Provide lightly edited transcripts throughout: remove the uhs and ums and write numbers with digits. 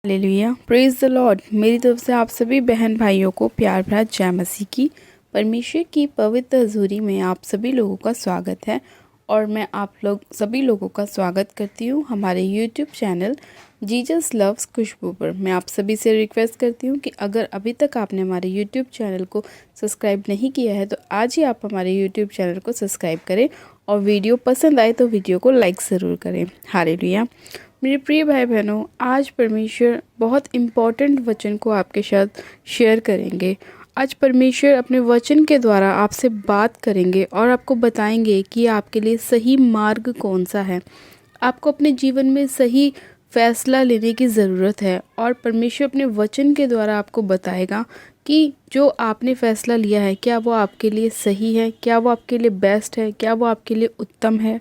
Hallelujah, praise the Lord. मेरी तरफ से आप सभी बहन भाइयों को प्यार भरा जय मसीह की। परमेश्वर की पवित्र हजूरी में आप सभी लोगों का स्वागत है और मैं आप लोग सभी लोगों का स्वागत करती हूँ हमारे यूट्यूब चैनल जीसस लव्स खुशबू पर। मैं आप सभी से रिक्वेस्ट करती हूँ कि अगर अभी तक आपने हमारे यूट्यूब चैनल को सब्सक्राइब नहीं किया है तो आज ही आप हमारे यूट्यूब चैनल को सब्सक्राइब करें और वीडियो पसंद आए तो वीडियो को लाइक ज़रूर करें। हालेलुया। मेरे प्रिय भाई बहनों, आज परमेश्वर बहुत इम्पॉर्टेंट वचन को आपके साथ शेयर करेंगे। आज परमेश्वर अपने वचन के द्वारा आपसे बात करेंगे और आपको बताएंगे कि आपके लिए सही मार्ग कौन सा है। आपको अपने जीवन में सही फैसला लेने की ज़रूरत है और परमेश्वर अपने वचन के द्वारा आपको बताएगा कि जो आपने फैसला लिया है क्या वो आपके लिए सही है, क्या वो आपके लिए बेस्ट है, क्या वो आपके लिए उत्तम है।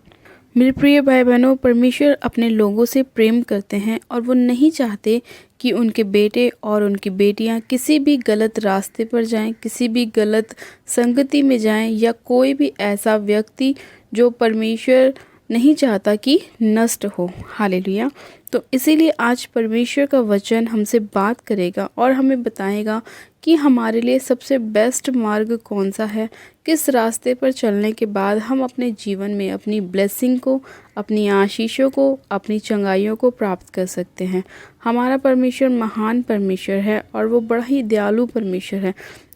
मेरे प्रिय भाई बहनों, परमेश्वर अपने लोगों से प्रेम करते हैं और वो नहीं चाहते कि उनके बेटे और उनकी बेटियां किसी भी गलत रास्ते पर जाएं, किसी भी गलत संगति में जाएं या कोई भी ऐसा व्यक्ति जो परमेश्वर नहीं चाहता कि नष्ट हो। हालेलुया। तो इसीलिए आज परमेश्वर का वचन हमसे बात करेगा और हमें बताएगा कि हमारे लिए सबसे बेस्ट मार्ग कौन सा है, किस रास्ते पर चलने के बाद हम अपने जीवन में अपनी ब्लेसिंग को, अपनी आशीषों को, अपनी चंगाइयों को प्राप्त कर सकते हैं। हमारा परमेश्वर महान परमेश्वर है और वो बड़ा ही दयालु परमेश्वर है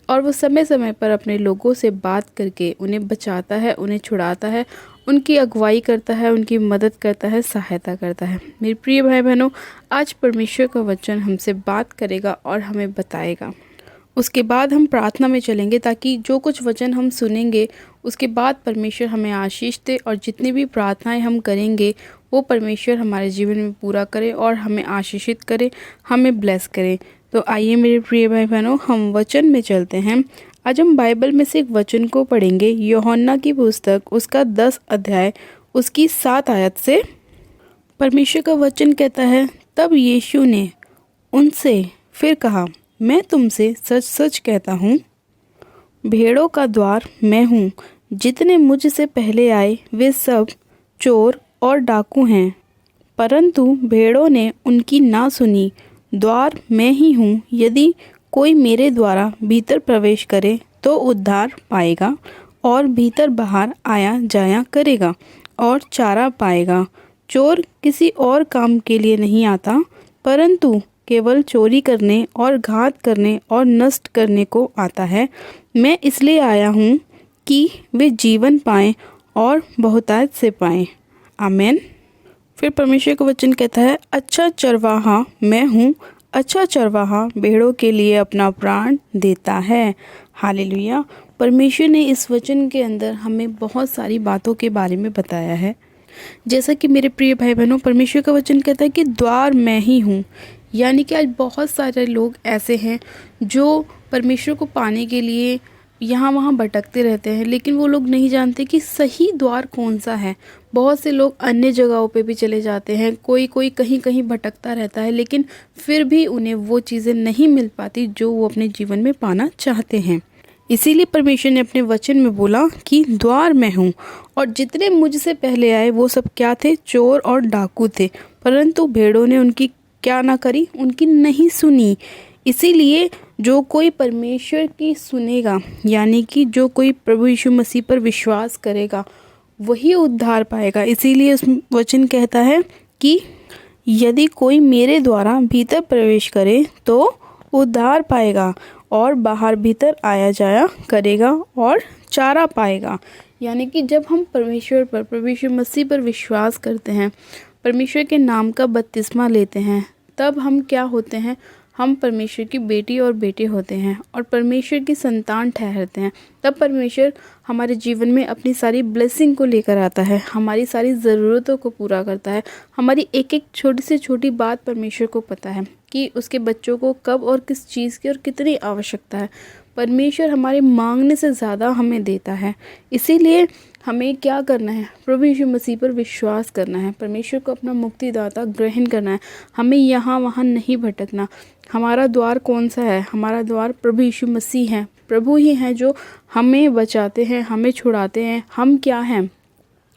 और वो समय समय पर अपने लोगों से बात करके उन्हें बचाता है, उन्हें छुड़ाता है, उनकी अगुवाई करता है, उनकी मदद करता है, सहायता करता है। मेरे प्रिय भाई बहनों, आज परमेश्वर का वचन हमसे बात करेगा और हमें बताएगा। उसके बाद हम प्रार्थना में चलेंगे ताकि जो कुछ वचन हम सुनेंगे उसके बाद परमेश्वर हमें आशीष दे और जितनी भी प्रार्थनाएं हम करेंगे वो परमेश्वर हमारे जीवन में पूरा करे और हमें आशीषित करे, हमें ब्लेस करे। तो आइए मेरे प्रिय भाई बहनों, हम वचन में चलते हैं। आज हम बाइबल में से एक वचन को पढ़ेंगे, यूहन्ना की पुस्तक उसका 10 अध्याय उसकी 7 आयत से। परमेश्वर का वचन कहता है, तब यीशु ने उनसे फिर कहा, मैं तुमसे सच सच कहता हूँ, भेड़ों का द्वार मैं हूँ। जितने मुझसे पहले आए वे सब चोर और डाकू हैं, परंतु भेड़ों ने उनकी ना सुनी। द्वार मैं ही हूँ। यदि कोई मेरे द्वारा भीतर प्रवेश करे तो उद्धार पाएगा और भीतर बाहर आया जाया करेगा और चारा पाएगा। चोर किसी और काम के लिए नहीं आता, परंतु केवल चोरी करने और घात करने और नष्ट करने को आता है। मैं इसलिए आया हूँ कि वे जीवन पाएं और बहुतायत से पाएं। आमीन। फिर परमेश्वर का वचन कहता है, अच्छा चरवाहा मैं हूँ। अच्छा चरवाहा भेड़ों के लिए अपना प्राण देता है। हालेलुया। परमेश्वर ने इस वचन के अंदर हमें बहुत सारी बातों के बारे में बताया है। जैसा कि मेरे प्रिय भाई बहनों, परमेश्वर का वचन कहता है कि द्वार मैं ही हूँ। यानी कि आज बहुत सारे लोग ऐसे हैं जो परमेश्वर को पाने के लिए यहाँ वहाँ भटकते रहते हैं, लेकिन वो लोग नहीं जानते कि सही द्वार कौन सा है। बहुत से लोग अन्य जगहों पे भी चले जाते हैं, कोई कोई कहीं कहीं भटकता रहता है, लेकिन फिर भी उन्हें वो चीज़ें नहीं मिल पाती जो वो अपने जीवन में पाना चाहते हैं। इसीलिए परमेश्वर ने अपने वचन में बोला कि द्वार मैं हूँ। और जितने मुझसे पहले आए वो सब क्या थे? चोर और डाकू थे, परंतु भेड़ों ने उनकी क्या ना करी? उनकी नहीं सुनी। इसीलिए जो कोई परमेश्वर की सुनेगा, यानी कि जो कोई प्रभु यीशु मसीह पर विश्वास करेगा, वही उद्धार पाएगा। इसीलिए उस वचन कहता है कि यदि कोई मेरे द्वारा भीतर प्रवेश करे तो उद्धार पाएगा और बाहर भीतर आया जाया करेगा और चारा पाएगा। यानी कि जब हम परमेश्वर पर, प्रभु यीशु मसीह पर विश्वास करते हैं, परमेश्वर के नाम का बपतिस्मा लेते हैं, तब हम क्या होते हैं? हम परमेश्वर की बेटी और बेटे होते हैं और परमेश्वर की संतान ठहरते हैं। तब परमेश्वर हमारे जीवन में अपनी सारी ब्लेसिंग को लेकर आता है, हमारी सारी ज़रूरतों को पूरा करता है। हमारी एक एक छोटी से छोटी बात परमेश्वर को पता है कि उसके बच्चों को कब और किस चीज़ की और कितनी आवश्यकता है। परमेश्वर हमारे मांगने से ज़्यादा हमें देता है। इसीलिए हमें क्या करना है? प्रभु यीशु मसीह पर विश्वास करना है, परमेश्वर को अपना मुक्तिदाता ग्रहण करना है। हमें यहाँ वहाँ नहीं भटकना। हमारा द्वार कौन सा है? हमारा द्वार प्रभु यीशु मसीह है। प्रभु ही हैं जो हमें बचाते हैं, हमें छुड़ाते हैं। हम क्या हैं?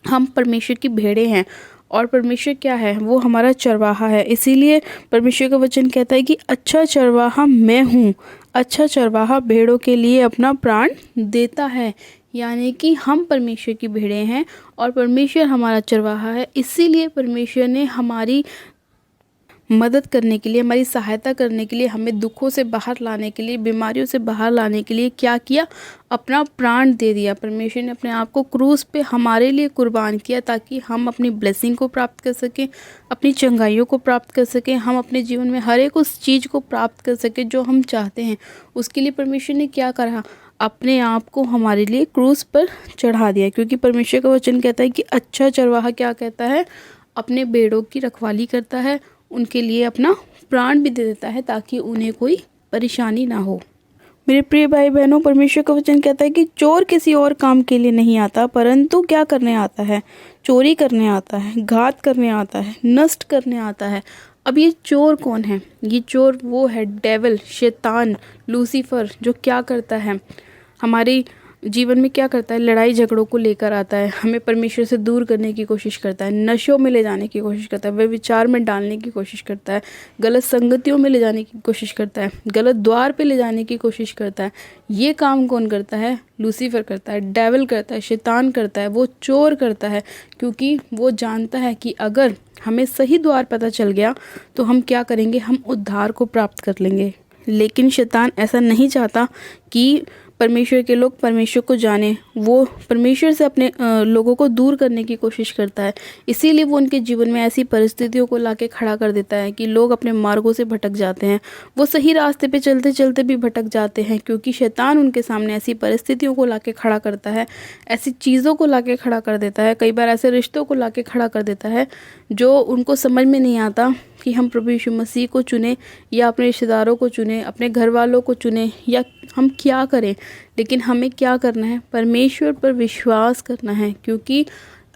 हम परमेश्वर की भेड़ें हैं और परमेश्वर क्या है, वो हमारा चरवाहा है। इसीलिए परमेश्वर का वचन कहता है कि अच्छा चरवाहा मैं हूँ, अच्छा चरवाहा भेड़ों के लिए अपना प्राण देता है। यानी कि हम परमेश्वर की भेड़ें हैं और परमेश्वर हमारा चरवाहा है। इसीलिए परमेश्वर ने हमारी मदद करने के लिए, हमारी सहायता करने के लिए, हमें दुखों से बाहर लाने के लिए, बीमारियों से बाहर लाने के लिए क्या किया, अपना प्राण दे दिया। परमेश्वर ने अपने आप को क्रूस पे हमारे लिए कुर्बान किया ताकि हम अपनी ब्लेसिंग को प्राप्त कर सकें, अपनी चंगाइयों को प्राप्त कर सकें, हम अपने जीवन में हर एक उस चीज़ को प्राप्त कर सकें जो हम चाहते हैं। उसके लिए परमेश्वर ने क्या करा, अपने आप को हमारे लिए क्रूस पर चढ़ा दिया। क्योंकि परमेश्वर का वचन कहता है कि अच्छा चरवाहा क्या कहता है, अपने भेड़ों की रखवाली करता है, उनके लिए अपना प्राण भी दे देता है ताकि उन्हें कोई परेशानी ना हो। मेरे प्रिय भाई बहनों, परमेश्वर का वचन कहता है कि चोर किसी और काम के लिए नहीं आता, परंतु क्या करने आता है, चोरी करने आता है, घात करने आता है, नष्ट करने आता है। अब ये चोर कौन है? ये चोर वो है डेविल, शैतान, लूसीफर, जो क्या करता है, हमारे जीवन में क्या करता है, लड़ाई झगड़ों को लेकर आता है, हमें परमेश्वर से दूर करने की कोशिश करता है, नशों में ले जाने की कोशिश करता है, व्यभिचार में डालने की कोशिश करता है, गलत संगतियों में ले जाने की कोशिश करता है, गलत द्वार पे ले जाने की कोशिश करता है। ये काम कौन करता है? लूसीफर करता है, डेविल करता है, शैतान करता है, वो चोर करता है। क्योंकि वो जानता है कि अगर हमें सही द्वार पता चल गया तो हम क्या करेंगे, हम उद्धार को प्राप्त कर लेंगे। लेकिन शैतान ऐसा नहीं चाहता कि परमेश्वर के लोग परमेश्वर को जाने। वो परमेश्वर से अपने लोगों को दूर करने की कोशिश करता है। इसीलिए वो उनके जीवन में ऐसी परिस्थितियों को लाके खड़ा कर देता है कि लोग अपने मार्गों से भटक जाते हैं। वो सही रास्ते पे चलते चलते भी भटक जाते हैं, क्योंकि शैतान उनके सामने ऐसी परिस्थितियों को लाके खड़ा करता है, ऐसी चीज़ों को लाके खड़ा कर देता है, कई बार ऐसे रिश्तों को लाके खड़ा कर देता है जो उनको समझ में नहीं आता कि हम प्रभु यीशु मसीह को चुने या अपने रिश्तेदारों को चुने, अपने घर वालों को चुने, या हम क्या करें। लेकिन हमें क्या करना है, परमेश्वर पर विश्वास करना है। क्योंकि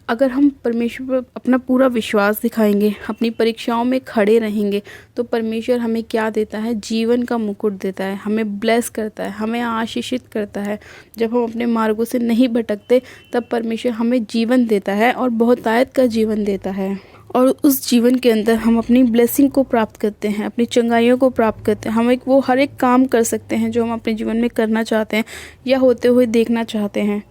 अगर हम परमेश्वर पर अपना पूरा विश्वास दिखाएंगे, अपनी परीक्षाओं में खड़े रहेंगे, तो परमेश्वर हमें क्या देता है, जीवन का मुकुट देता है, हमें ब्लेस करता है, हमें आशीषित करता है। जब हम अपने मार्गों से नहीं भटकते तब परमेश्वर हमें जीवन देता है और बहुतायत का जीवन देता है। और उस जीवन के अंदर हम अपनी ब्लेसिंग को प्राप्त करते हैं, अपनी चंगाइयों को प्राप्त करते हैं। हम वो हर एक काम कर सकते हैं जो हम अपने जीवन में करना चाहते हैं या होते हुए देखना चाहते हैं।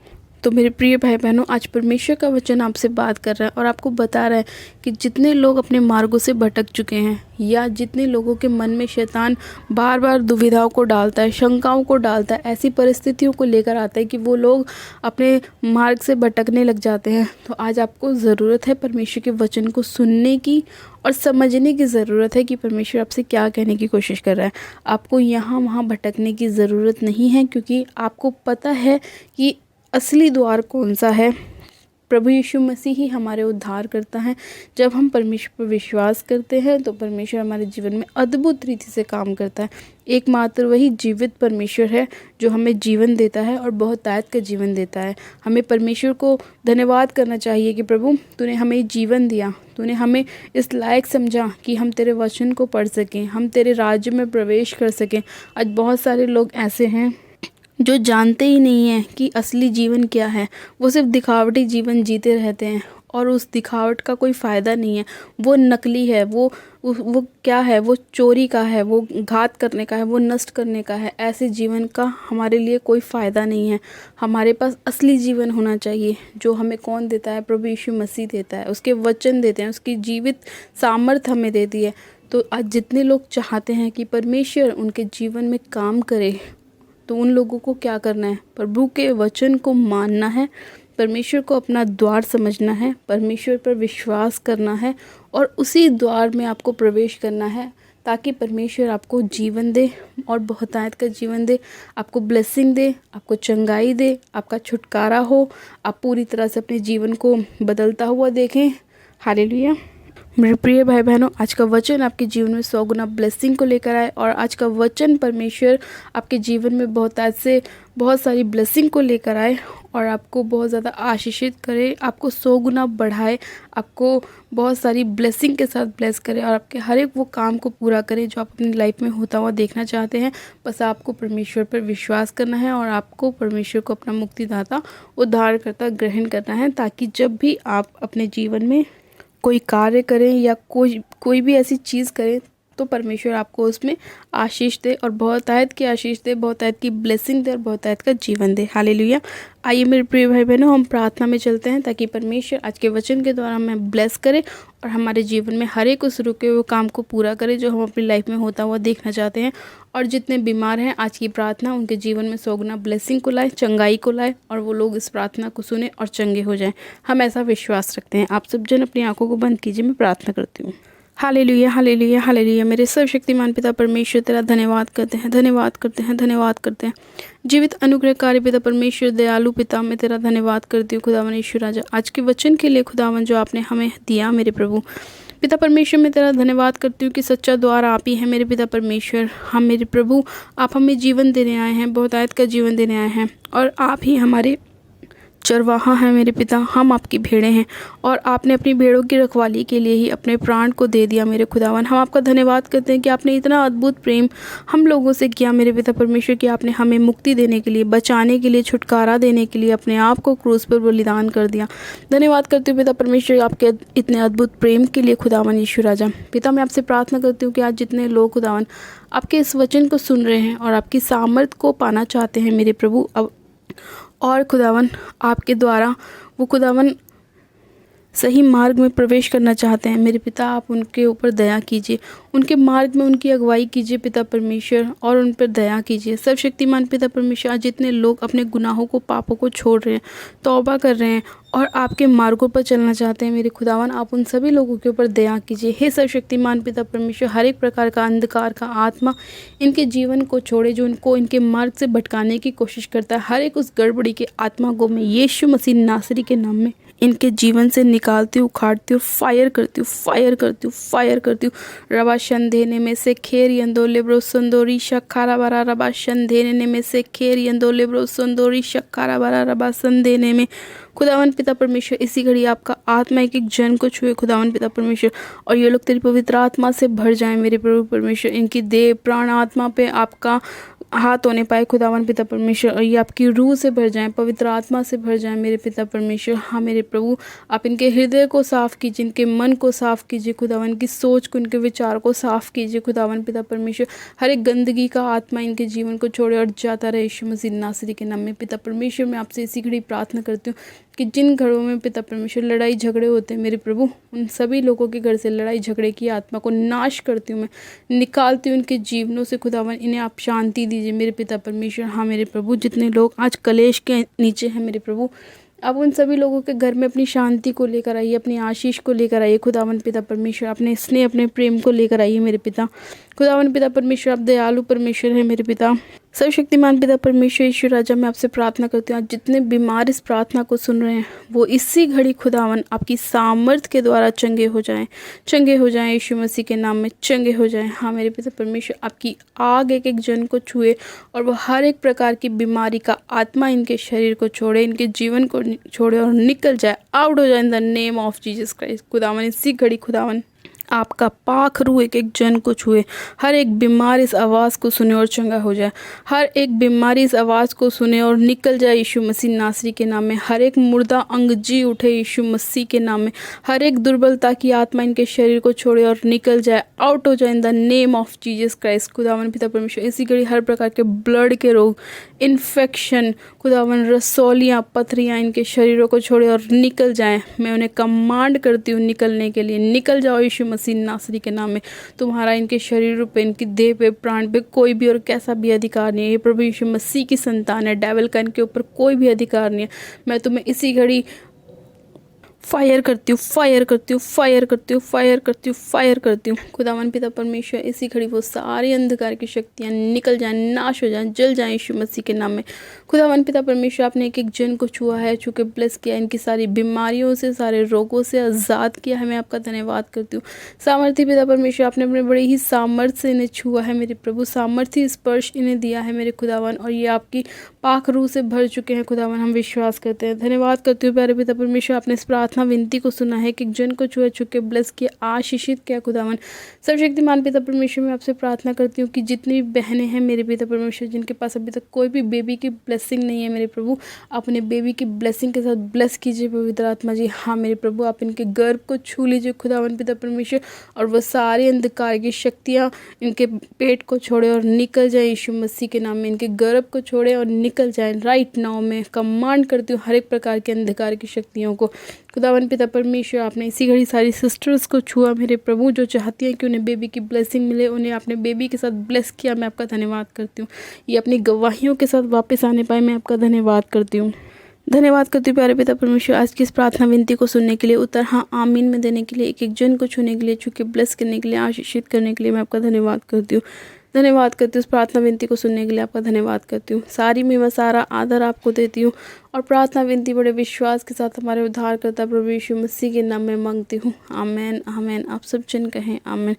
तो मेरे प्रिय भाई बहनों, आज परमेश्वर का वचन आपसे बात कर रहा है और आपको बता रहा है कि जितने लोग अपने मार्गों से भटक चुके हैं, या जितने लोगों के मन में शैतान बार बार दुविधाओं को डालता है, शंकाओं को डालता है, ऐसी परिस्थितियों को लेकर आता है कि वो लोग अपने मार्ग से भटकने लग जाते हैं, तो आज आपको ज़रूरत है परमेश्वर के वचन को सुनने की और समझने की ज़रूरत है कि परमेश्वर आपसे क्या कहने की कोशिश कर रहा है। आपको यहाँ वहाँ भटकने की ज़रूरत नहीं है, क्योंकि आपको पता है कि असली द्वार कौन सा है। प्रभु यीशु मसीह ही हमारे उद्धार करता है। जब हम परमेश्वर पर विश्वास करते हैं तो परमेश्वर हमारे जीवन में अद्भुत रीति से काम करता है। एकमात्र वही जीवित परमेश्वर है जो हमें जीवन देता है और बहुतायत का जीवन देता है। हमें परमेश्वर को धन्यवाद करना चाहिए कि प्रभु तूने हमें जीवन दिया, तूने हमें इस लायक समझा कि हम तेरे वचन को पढ़ सकें, हम तेरे राज्य में प्रवेश कर सकें। आज बहुत सारे लोग ऐसे हैं जो जानते ही नहीं हैं कि असली जीवन क्या है। वो सिर्फ दिखावटी जीवन जीते रहते हैं और उस दिखावट का कोई फ़ायदा नहीं है। वो नकली है, वो क्या है, वो चोरी का है, वो घात करने का है, वो नष्ट करने का है। ऐसे जीवन का हमारे लिए कोई फ़ायदा नहीं है। हमारे पास असली जीवन होना चाहिए जो हमें कौन देता है, प्रभु यीशु मसीह देता है। उसके वचन देते हैं, उसकी जीवित सामर्थ हमें देती है। तो आज जितने लोग चाहते हैं कि परमेश्वर उनके जीवन में काम करे, तो उन लोगों को क्या करना है, प्रभु के वचन को मानना है, परमेश्वर को अपना द्वार समझना है, परमेश्वर पर विश्वास करना है और उसी द्वार में आपको प्रवेश करना है, ताकि परमेश्वर आपको जीवन दे और बहुतायत का जीवन दे, आपको ब्लेसिंग दे, आपको चंगाई दे, आपका छुटकारा हो, आप पूरी तरह से अपने जीवन को बदलता हुआ देखें। हालेलुया। मेरे प्रिय भाई बहनों, आज का वचन आपके जीवन में 100 गुना ब्लेसिंग को लेकर आए और आज का वचन परमेश्वर आपके जीवन में बहुत सारी ब्लेसिंग को लेकर आए और आपको बहुत ज़्यादा आशीषित करे, आपको 100 गुना बढ़ाए, आपको बहुत सारी ब्लेसिंग के साथ ब्लेस करे और आपके हर एक वो काम को पूरा करे जो आप अपनी लाइफ में होता हुआ देखना चाहते हैं। बस आपको परमेश्वर पर विश्वास करना है और आपको परमेश्वर को अपना मुक्तिदाता, उद्धारकर्ता ग्रहण करना है, ताकि जब भी आप अपने जीवन में कोई कार्य करें या कोई भी ऐसी चीज़ करें तो परमेश्वर आपको उसमें आशीष दे और बहुतायत की आशीष दे, बहुतायत की ब्लेसिंग दे और बहुतायत का जीवन दे। हालेलुया। आइए मेरे प्रिय भाई बहनों, हम प्रार्थना में चलते हैं ताकि परमेश्वर आज के वचन के द्वारा हमें ब्लेस करे और हमारे जीवन में हर एक उस रुके हुए काम को पूरा करे जो हम अपनी लाइफ में होता हुआ देखना चाहते हैं। और जितने बीमार हैं, आज की प्रार्थना उनके जीवन में सौगुना ब्लेसिंग को लाए, चंगाई को लाए और वो लोग इस प्रार्थना को सुने और चंगे हो जाएं। हम ऐसा विश्वास रखते हैं। आप सब जन अपनी आंखों को बंद कीजिए, मैं प्रार्थना करती हूँ। Hallelujah, hallelujah, hallelujah. मेरे सर्वशक्तिमान पिता परमेश्वर, तेरा धन्यवाद करते हैं, धन्यवाद करते हैं, धन्यवाद करते हैं। जीवित अनुग्रहकारी पिता परमेश्वर, दयालु पिता, मैं तेरा धन्यवाद करती हूँ खुदावन यीशु राजा, आज के वचन के लिए खुदावन जो आपने हमें दिया मेरे प्रभु पिता परमेश्वर। मैं तेरा धन्यवाद करती हूँ कि सच्चा द्वार आप ही है मेरे पिता परमेश्वर। हम मेरे प्रभु, आप हमें जीवन देने आए हैं, बहुतायत का जीवन देने आए हैं और आप ही हमारे चरवाहा हैं मेरे पिता। हम आपकी भेड़ें हैं और आपने अपनी भेड़ों की रखवाली के लिए ही अपने प्राण को दे दिया मेरे खुदावन। हम आपका धन्यवाद करते हैं कि आपने इतना अद्भुत प्रेम हम लोगों से किया मेरे पिता परमेश्वर कि आपने हमें मुक्ति देने के लिए, बचाने के लिए, छुटकारा देने के लिए अपने आप को क्रूस पर बलिदान कर दिया। धन्यवाद करती हूँ पिता परमेश्वर आपके इतने अद्भुत प्रेम के लिए खुदावन यीशु राजा। पिता मैं आपसे प्रार्थना करती हूँ कि आज जितने लोग खुदावन आपके इस वचन को सुन रहे हैं और आपकी सामर्थ को पाना चाहते हैं मेरे प्रभु, अब और खुदावन आपके द्वारा वो खुदावन सही मार्ग में प्रवेश करना चाहते हैं मेरे पिता, आप उनके ऊपर दया कीजिए, उनके मार्ग में उनकी अगुवाई कीजिए पिता परमेश्वर और उन पर दया कीजिए। सर्वशक्तिमान पिता परमेश्वर, आज जितने लोग अपने गुनाहों को, पापों को छोड़ रहे हैं, तौबा कर रहे हैं और आपके मार्गों पर चलना चाहते हैं मेरे खुदावन, आप उन सभी लोगों के ऊपर दया कीजिए। हे सर्वशक्तिमान पिता परमेश्वर, हर एक प्रकार का अंधकार का आत्मा इनके जीवन को छोड़े जो उनको इनके मार्ग से भटकाने की कोशिश करता है। हर एक उस गड़बड़ी के आत्मा को मैं यीशु मसीह नासरी के नाम में इनके जीवन से निकालती हूँ, उखाड़ती हूँ, फायर करती हूँ, फायर करती हूँ, फायर करती हूँ। रबा शंधेने में से खेर यंदो लेब्रो संदोरी शक्खारा बरा रबा शंधेने में से खेर यंदो लेब्रो संदोरी शक्खारा बरा रबा संधेने में खुदावन पिता परमेश्वर, इसी घड़ी आपका आत्मा एक एक जन को छुए खुदावन पिता परमेश्वर और ये लोग तेरी पवित्र आत्मा से भर जाएं मेरे प्रभु परमेश्वर। इनकी देह, प्राण, आत्मा पे आपका हाथ होने पाए खुदावन पिता परमेश्वर और ये आपकी रूह से भर जाएं, पवित्र आत्मा से भर जाएं मेरे पिता परमेश्वर। हाँ मेरे प्रभु, आप इनके हृदय को साफ़ कीजिए, इनके मन को साफ़ कीजिए खुदावन, की सोच को, इनके विचार को साफ़ कीजिए खुदावन पिता परमेश्वर। हर एक गंदगी का आत्मा इनके जीवन को छोड़े और जाता रहे यीशु मसीह नासरी के नाम में पिता परमेश्वर। मैं आपसे इसी घड़ी प्रार्थना करती हूँ कि जिन घरों में पिता परमेश्वर लड़ाई झगड़े होते हैं मेरे प्रभु, उन सभी लोगों के घर से लड़ाई झगड़े की आत्मा को नाश करती हूँ, मैं निकालती हूँ उनके जीवनों से खुदावन। इन्हें आप शांति दीजिए मेरे पिता परमेश्वर। हाँ मेरे प्रभु, जितने लोग आज कलेश के नीचे हैं मेरे प्रभु, अब उन सभी लोगों के घर में अपनी शांति को लेकर आइए, अपनी आशीष को लेकर आइए खुदावन पिता परमेश्वर, अपने स्नेह, अपने प्रेम को लेकर आइए मेरे पिता खुदावन पिता परमेश्वर। आप दयालु परमेश्वर है मेरे पिता, सर्वशक्तिमान पिता परमेश्वर ईश्वर राजा। मैं आपसे प्रार्थना करती हूँ आज जितने बीमार इस प्रार्थना को सुन रहे हैं वो इसी घड़ी खुदावन आपकी सामर्थ के द्वारा चंगे हो जाएं, चंगे हो जाएं यीशु मसीह के नाम में चंगे हो जाएं। हाँ मेरे पिता परमेश्वर, आपकी आग एक एक जन को छुए और वो हर एक प्रकार की बीमारी का आत्मा इनके शरीर को छोड़े, इनके जीवन को छोड़े और निकल जाए, आउट हो जाए in the name of Jesus Christ खुदावन। इसी घड़ी खुदावन आपका पाक रूह एक एक जन को छुए, हर एक बीमार इस आवाज़ को सुने और चंगा हो जाए, हर एक बीमारी इस आवाज़ को सुने और निकल जाए यीशु मसीह नासरी के नाम में। हर एक मुर्दा अंग जी उठे यीशु मसीह के नाम में। हर एक दुर्बलता की आत्मा इनके शरीर को छोड़े और निकल जाए, आउट हो जाए in the name of Jesus Christ खुदावन पिता परमेश्वर। इसी घड़ी हर प्रकार के ब्लड के रोग, इन्फेक्शन खुदावन, रसौलियाँ, पथरियाँ इनके शरीरों को छोड़े और निकल जाएं। मैं उन्हें कमांड करती हूँ निकलने के लिए, निकल जाओ यीशु मसीह नासरी के नाम में। तुम्हारा इनके शरीरों पे, इनकी देह पे, प्राण पे कोई भी और कैसा भी अधिकार नहीं है। ये प्रभु यीशु मसीह की संतान है, डेविल का इनके ऊपर कोई भी अधिकार नहीं है। मैं तुम्हें इसी घड़ी फायर करती हूँ, फायर करती हूँ, फायर करती हूँ, फायर करती हूँ, फायर करती हूँ खुदावन पिता परमेश्वर। इसी घड़ी वो सारी अंधकार की शक्तियाँ निकल जाएं, नाश हो जाएं, जल जाएं यीशु मसीह के नाम में खुदावन पिता परमेश्वर। आपने एक एक जन को छुआ है, छू के ब्लेस किया, इनकी सारी बीमारियों से, सारे रोगों से आज़ाद किया है। मैं आपका धन्यवाद करती हूँ सामर्थ्य पिता परमेश्वर। आपने अपने बड़े ही सामर्थ्य से इन्हें छुआ है मेरे प्रभु, सामर्थ्य स्पर्श इन्हें दिया है मेरे खुदावन और ये आपकी पाक रूह से भर चुके हैं खुदावन। हम विश्वास करते हैं, धन्यवाद करती हूँ प्यारे पिता परमेश्वर। आपने इस प्रार्थना प्रार्थना विनती को सुना है, कि एक जन को छुआ छू के ब्लेस किया, आशीषित किया खुदावन। सर्वशक्तिमान पिता परमेश्वर, मैं आपसे प्रार्थना करती हूँ कि जितनी भी बहनें हैं मेरे पिता परमेश्वर, जिनके पास अभी तक कोई भी बेबी की ब्लेसिंग नहीं है मेरे प्रभु, अपने बेबी की ब्लेसिंग के साथ ब्लेस कीजिए पवित्र आत्मा जी। हाँ मेरे प्रभु, आप इनके गर्भ को छू लीजिए खुदावन पिता परमेश्वर, और वह सारी अंधकार की शक्तियाँ इनके पेट को छोड़े और निकल जाए यीशु मसीह के नाम में। इनके गर्भ को छोड़े और निकल जाए राइट नाउ। में कमांड करती हूँ हर एक प्रकार के अंधकार की शक्तियों को। खुदावन पिता परमेश्वर, आपने इसी घड़ी सारी सिस्टर्स को छुआ मेरे प्रभु, जो चाहती हैं कि उन्हें बेबी की ब्लेसिंग मिले, उन्हें आपने बेबी के साथ ब्लेस किया। मैं आपका धन्यवाद करती हूँ। ये अपनी गवाहियों के साथ वापस आने पाए, मैं आपका धन्यवाद करती हूँ। धन्यवाद करती हूँ प्यारे पिता परमेश्वर, आज की इस प्रार्थना विनती को सुनने के लिए, उत्तर हाँ आमीन में देने के लिए, एक एक जन को छूने के लिए, छू ब्लेस करने के लिए, आशीषित करने के लिए मैं आपका धन्यवाद करती हूँ। धन्यवाद करती हूँ इस प्रार्थना विनती को सुनने के लिए, आपका धन्यवाद करती हूँ। सारी महिमा सारा आदर आपको देती हूँ, और प्रार्थना विनती बड़े विश्वास के साथ हमारे उद्धारकर्ता प्रभु यीशु मसीह के नाम में मांगती हूँ। आमेन आमेन। आप सब जन कहें आमेन।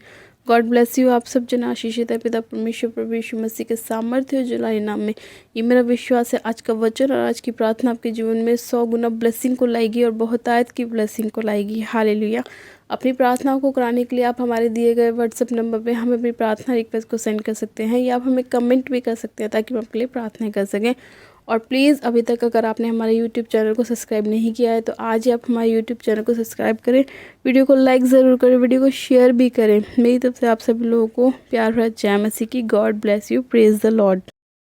God bless you. आप सब जन आशीषित है पिता परमेश्वर प्रभु यीशु मसीह के सामर्थ्य और जलाली नाम में। ये मेरा विश्वास है आज का वचन और आज की प्रार्थना आपके जीवन में 100 गुना ब्लेसिंग को लाएगी और बहुतायत की ब्लेसिंग को लाएगी। हालेलुया। अपनी प्रार्थनाओं को कराने के लिए आप हमारे दिए गए व्हाट्सएप नंबर पे हमें अपनी प्रार्थना रिक्वेस्ट को सेंड कर सकते हैं, या आप हमें कमेंट भी कर सकते हैं ताकि हम आपके लिए प्रार्थना कर सकें। और प्लीज़ अभी तक अगर आपने हमारे यूट्यूब चैनल को सब्सक्राइब नहीं किया है तो आज ही आप हमारे यूट्यूब चैनल को सब्सक्राइब करें, वीडियो को लाइक ज़रूर करें, वीडियो को शेयर भी करें। मेरी तरफ से आप सभी लोगों को प्यार भरा जय मसीह की। God bless you. Praise the Lord.